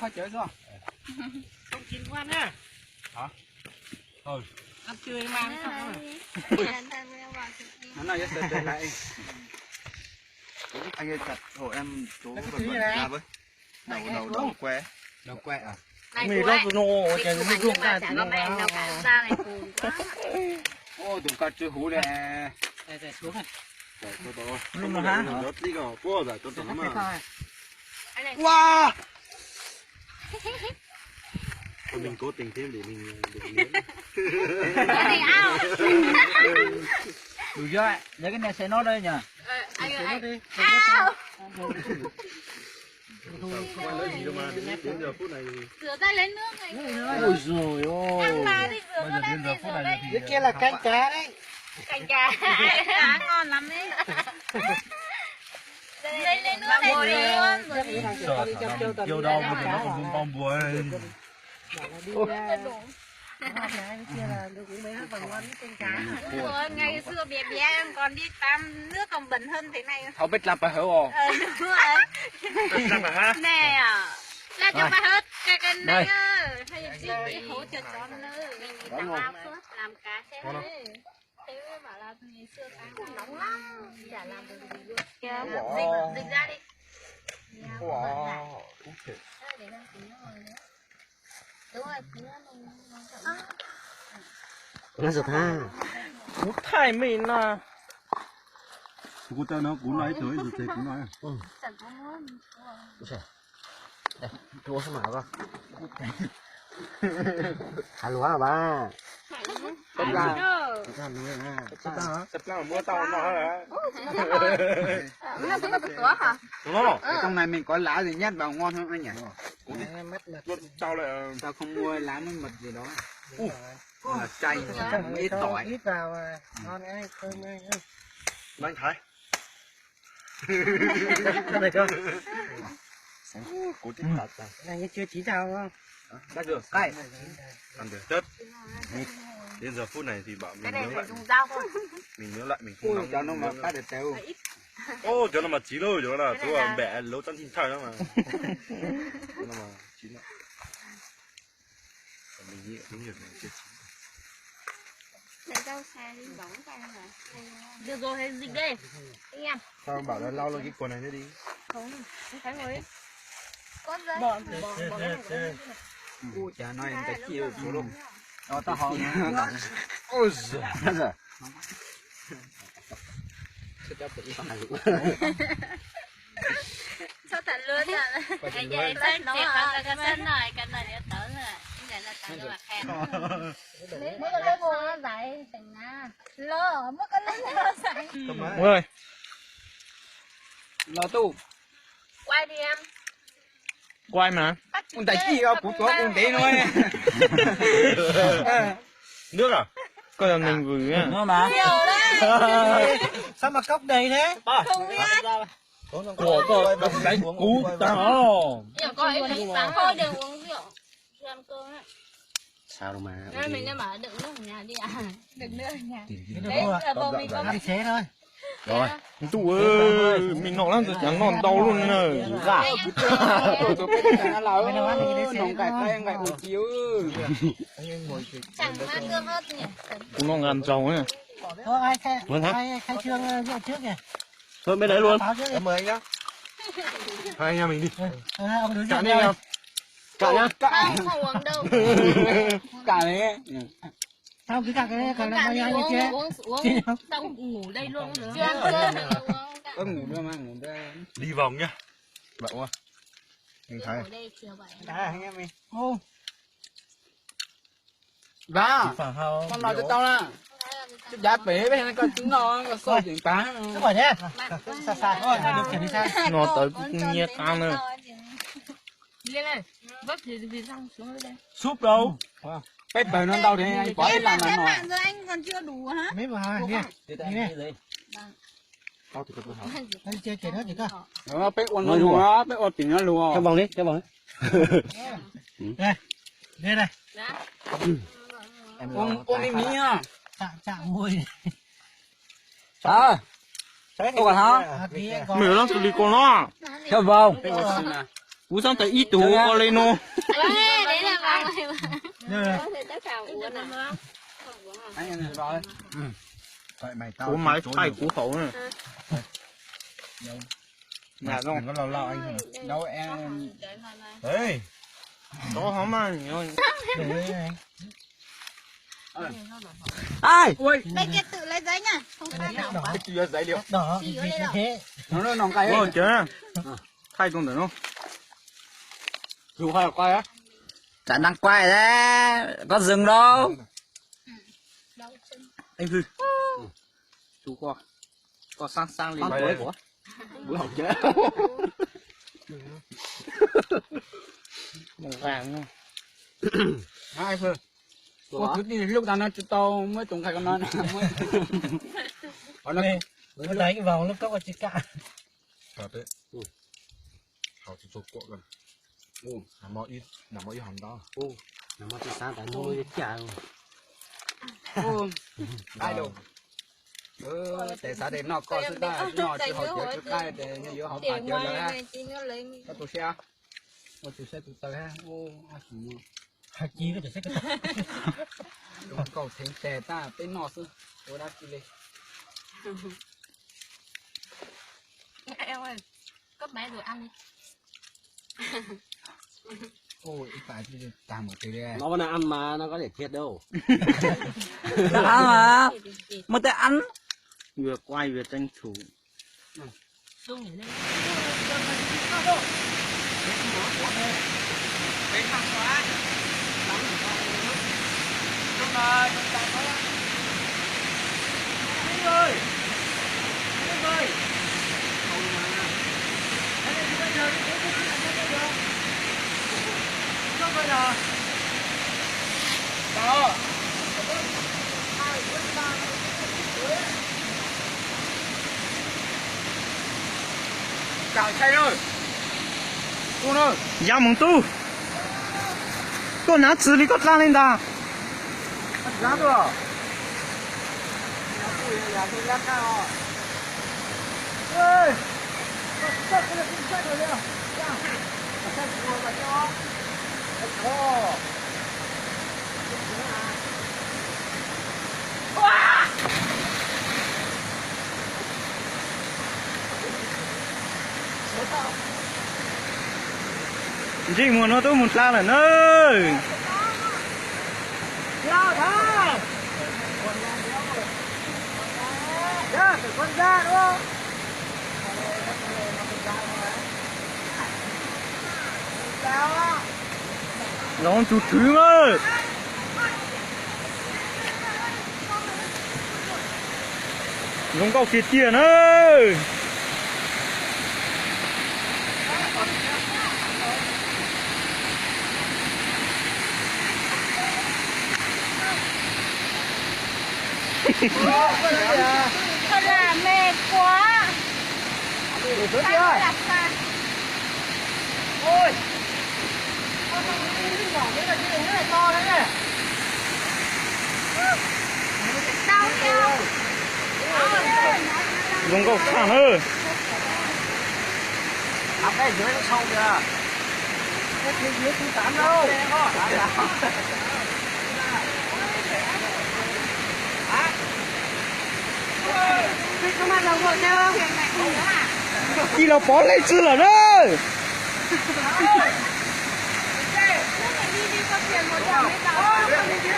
phải chơi rồi. Không chín quá nha. Hả? Thôi. Ăn chơi mang xong rồi. Nó này sẽ lại. Anh ơi chặt hộ em chú vật ra với. Đầu que. Đầu que à? Mì lót nô, cái mì rung ra chẳng có bèn đâu cả ra này phùn quá. Ô, tụi con chưa hú nè. Để xuống này. Lúc nào hả? Nó đi vào cua rồi, tôi tưởng mà. Wow. Mình cố tình thêm để mình được miếng. Cái này ao. Đủ chưa ạ? Nhớ cái này sẽ nó đây nhỉ? Anh ơi. Ao. Đến giờ phút này Rửa tay lấy nước này. Ôi giời ơi. Ăn mà đi rửa nó đem đi rửa đây. Cái kia là canh cá đấy. Canh cá. Cá ngon lắm đấy. Lấy nước này luôn. Kêu đau mà nó còn bom bùa. Rồi, ngày xưa bé bé em còn đi tắm nước còn bẩn hơn thế này. không biết làm phải hiểu không? Đúng rồi. Nè à. Là cho bà hết cái này ơi. Hay chị đi hỗ trợ cho nó. Mình đi tắm ao phước làm cá thế này. Thế mới bảo là ngày xưa cá cũng nóng lắm. Chả làm được gì luôn. Kìa, dịch ra đi. Wow. Để đăng ký rồi nữa. Đúng rồi, tí nữa mình chọn. Nó giật ha. Nó thay mình à. Cô ta nó cũng nói tới rồi thì cũng nói. Chẳng có muốn. Đây, thua sao mà con. Hả lúa hả ba? Tất cả. Sắp là mua tàu nó hả? Nó sẽ có được tốt hả? Đúng. Trong này mình có lá gì nhét vào ngon hơn anh nhỉ? Tao lại Tao không mua lá với mật gì đó. Là chay, ít tỏi. Ít vào mà. Ngon ấy, thơm ấy. Anh Thái. Cái này cơ. Cố tính thật rồi. Này chưa chín sao không? Đã được. Đây. Ăn được chất. Đến giờ phút này thì bảo mình Cái này nhớ phải lại. dùng dao thôi. Mình nhớ lại mình không Ui, nóng. cho nó mà cắt được teo. Ô, cho nó mà chín rồi, cho nó là chú là bẻ lấu chân thịt thai đó mà. Cho nó mà chín lại. Mình nghĩ cái việc này chưa chín. Để rau xay đi bóng tay hả? Được rồi, hay dịch đây. Anh em. Sao bảo là lau lên cái quần này nữa đi. Không, không phải rồi. Có giấy. Bỏ. Ui, chả nói em cái chiều chú luôn. Đó, tao hỏi. Ôi giời. Sao thật luôn à? Cái dây sách nó cái sân này, cái này nó tới rồi. Cái này là tới rồi mà khen. Mới có cái mua nó dạy thành na. Lơ, mới có lên nó dạy. Ơi. Lo tu. Quay đi em. Quay mà. Con tay chi đâu, cũng có con tí thôi. Nước à? Coi là mình gửi á. Nó mà. Nhiều đấy. Sao mà cốc đầy thế? Không biết. Của tôi đánh cú tao. Nhiều coi ấy sáng thôi đừng uống rượu. Ăn cơm á. Sao đâu mà. Nên mình đã bảo đựng nước ở nhà đi à. Đựng nước ở nhà. Cái Đấy là bố mình có ăn xế thôi. Rồi. Tụ ơi, mình nọ lắm rồi chẳng ngon đau luôn nè. Dạ. Tôi biết cái nó lỡ. Nóng cải tay ngày buổi chiều. chẳng ăn cơm hết nhỉ. Cũng nó ngàn trầu ấy. Thôi ai khai trương rượu trước kìa. Thôi bên đấy luôn. Báo trước đi. Cảm ơn anh nhá. Hai anh em mình đi. Ông đứng Cạn đi rượu em. Cạn nhá. Không uống đâu. Cả đấy. Sao cứ cạn cái này còn là bao nhiêu như uống, kia. uống xong ngủ đây luôn nữa. Chưa ăn cơm được uống. Có ngủ đâu mà ngủ đây. Đi vòng nhá. Vậy quá. Mình thấy. Ngồi đây chiều vậy. Đã anh em mình. Ô. Và Phản hao. con nói cho tao là giá bể với con trứng nó sôi chuyện tá. Cứ bỏ nhé. Xa xa thôi, được chuyển đi xa. Nó tới cũng nhiệt ăn nữa. Lên này, vấp thì răng xuống đây. Súp đâu? Bếp bể nó đâu đấy anh bỏ đi làm nó. Rồi anh còn chưa đủ hả? Mấy vào hai nghe. Đi nghe. Tao thì tôi hỏi. Đây chơi chuyển hết gì cơ. Nó bếp ôn nó lùa, bếp ôn tiền nó lùa. Cho vòng đi, cho vòng. Đây. Đây này. Ôn đi mí ha. Chạm môi. Sao? Tôi còn hả? Mày nó xử lý con nó. Cho vòng. cú xong tới ít tủ có lên nô đấy là bao người nhớ có thể tất cả uống à anh em rồi vậy mày tao cú máy tay cú khẩu này nhà không có lo anh đâu em Ê, đó hóng mà ai đây kia tự lấy giấy nha không phải nào chưa giấy liệu đó chỉ lấy đâu thế nó nòng cái ôi chưa? thay con được không Dù hay là quay á? chả đang quay đấy có dừng đâu anh Thư chú có sang lên Quay đây. của bữa học chứ màu vàng nữa hai phương có thứ gì lúc nào nó tao mới trồng khai con nó nó mới lấy cái vòng lúc có cái chiếc cả Thật đấy. Hào chỉ chụp cuộn gần. Nằm mọi ít hòn đó. nằm ở xa tại nuôi chả ai đâu tại sao để nó có sự đa nó chỉ họ chơi trước cái để như họ phá chơi là có tổ xe có tổ xe tụi tao ha ô hạt chi nó phải xếp cái đúng cầu thêm tè ta tới nó sư tôi đã chỉ lên em ơi cấp bé rồi ăn đi ôi phải thì tạm một cái đây nó vẫn ăn mà nó có thể thiệt đâu đã mà mà ta ăn vừa quay vừa tranh thủ dung nhỉ lên chào xe ơi cô ơi ya mong tu con拿纸你给我拉lên da giá rồi nhà tôi ra cao ơi chắc cái này chắc rồi đấy chắc rồi mà cho ồ gì muốn nó tôi muốn la là nơi Giao thôi. Ra, phải con ra đúng không? Sao á? nó chú thứ ơi giống cậu kia tiền ơi thật là mệt quá Để sao lại đặt ra ôi. Cái nhỏ cái là cái này to đấy này. đau nhau giống cậu thẳng ơi Học cái dưới nó sâu kìa. Cái dưới thứ 8 đâu. không ăn đâu rồi đâu đi là bó lấy chứ là nơi đi có tiền một trăm mấy tao điện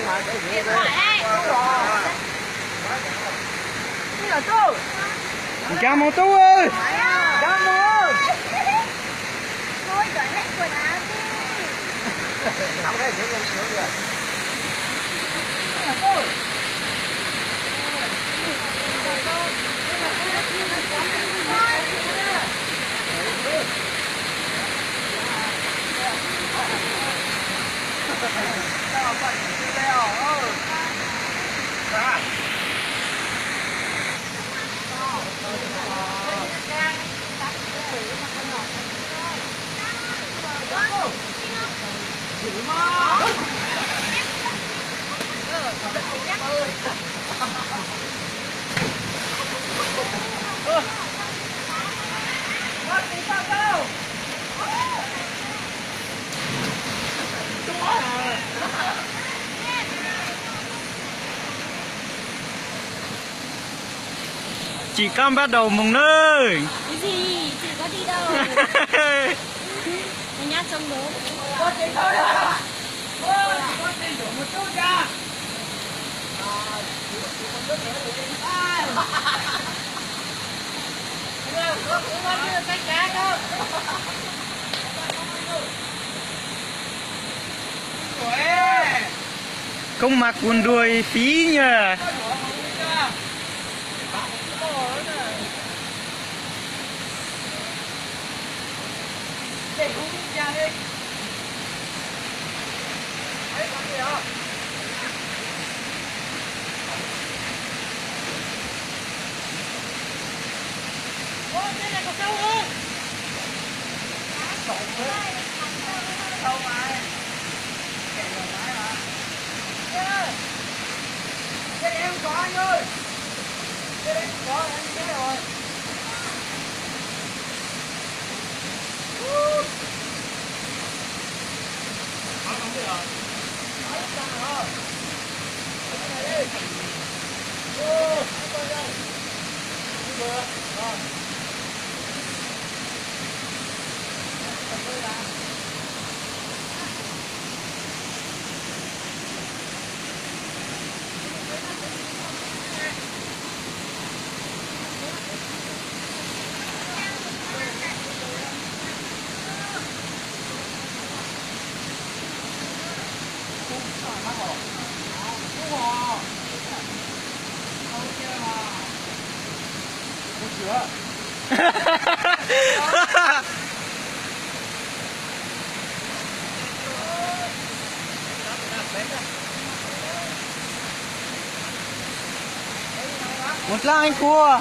thoại đây đi ở đâu cha mong tu ơi cảm ơn thôi cởi hết quần áo đi Học cái dưới nó sướng kìa. chị cam bắt đầu mừng nơi. Cái gì? Chị có đi đâu? Mình nhát trong bố. Có chị thôi à? Có chị đủ một chút ra. Không mặc quần đùi phí nhờ. Một lang anh cua.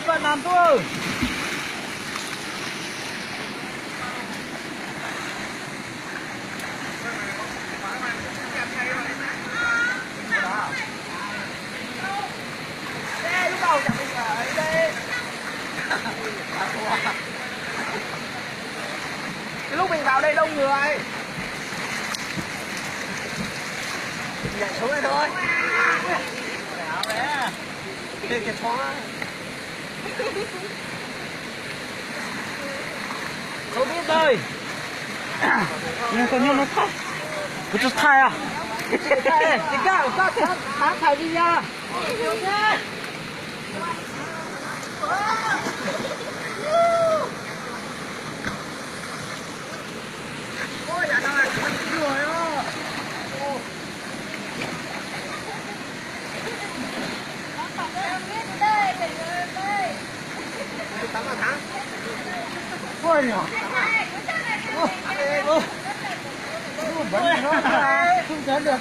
Bạn làm tôi. Lúc đầu chẳng định ở đây. Cái lúc mình vào đây đông người. Nhảy xuống đây thôi. Áo đấy. Đây cái thoáng. Không biết rồi. Nhưng còn nhau nó thắt. Cứ cho thai à? Cái cao các thầy đi ra. Ôi nhà tao này người ơi. Tắm vào tháng. Ôi nhỉ. Vẫn nó không chết được.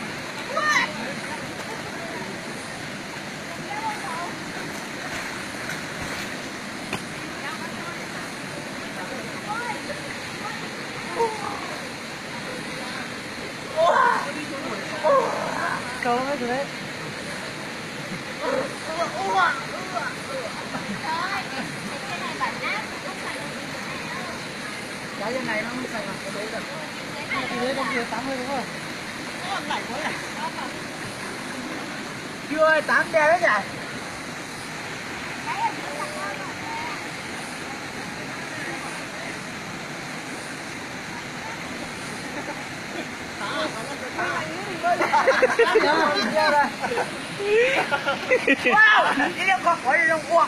Câu hết rồi đấy. Cái bên này nó không sạch mà cái đấy là cái đấy đang 80 đúng không? Lạnh quá này. Chưa ơi, 8 đeo đấy nhỉ? wow cái điều có khỏi là quá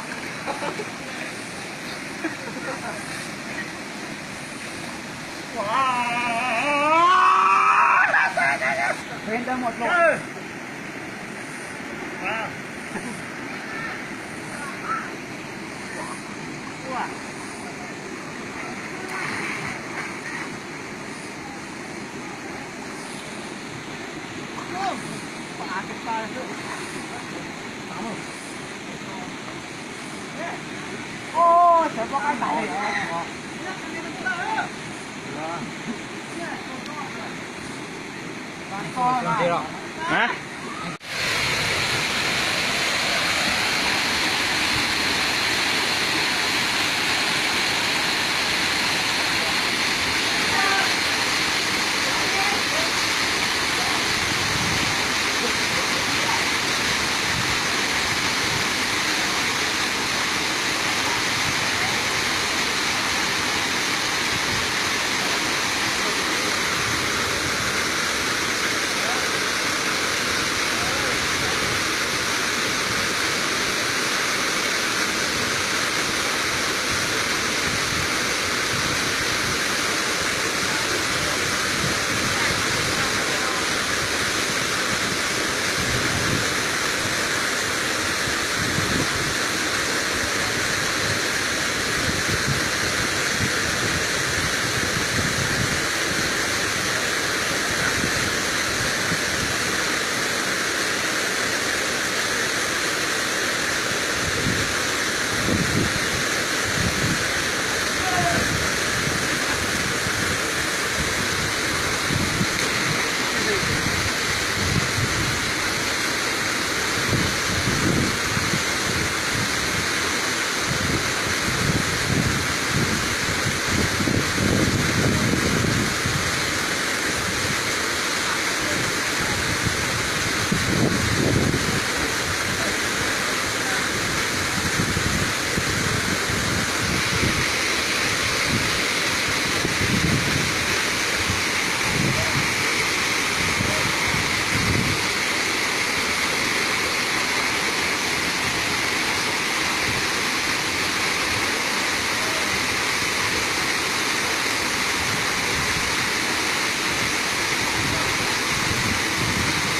lên tới một lỗ ô sẽ có cái tàu hả